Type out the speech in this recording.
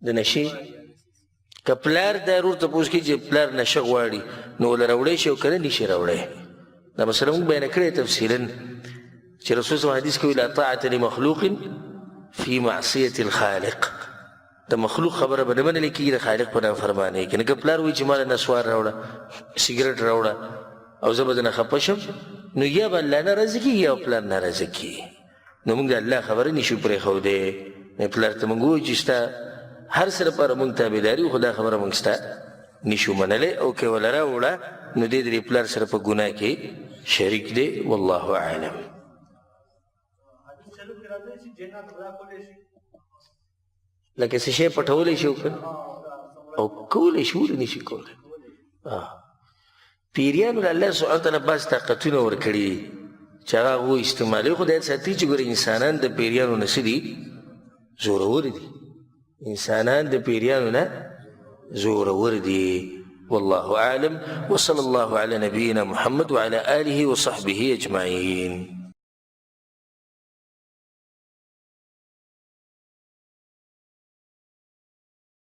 د نشې که پلار دا ورور تپوس کوي چې پلار نشه غواړي نو له راوړی شي او که نه نشي راوړی دا مسله موږ بیانه کړې تفصیلا چې رسول صلی حدیث کوي لا طاعة لمخلوق فی معصیة الخالق د مخلوق خبره به نه منلې کېږي د خالق په نافرمانۍ کې نه که پلار وایي چې ما له نسوار راوړه سګرټ راوړه او زه به درنه خفه شم نو یا به الله ناراضه کېږي یا پلار ناراضه کېږي نو موږ د الله خبره نشو پرېښودی پلار ته موږ ووایو چې ستا هر څه لپاره موږ تابعداري خو دا خبره موږ ستا نشو منلی او که وله راوړه نو دی د دې پلار سره په ګناه کې شریک دی والله اعلم لکه څه شی پټولی شي او کولی شي ولې نشي کولی پیریانو له الله سبحانه وتعالی بعض طاقتونه ورکړي دي چې هغه هغوی استعمالوي خو دا یاد ساتي چې ګوره انسانان د پیریانو نه څه دي زورور دي انسانان د پیریانو نه زورور دي والله اعلم وصلى الله على نبينا محمد وعلى آله وصحبه أجمعين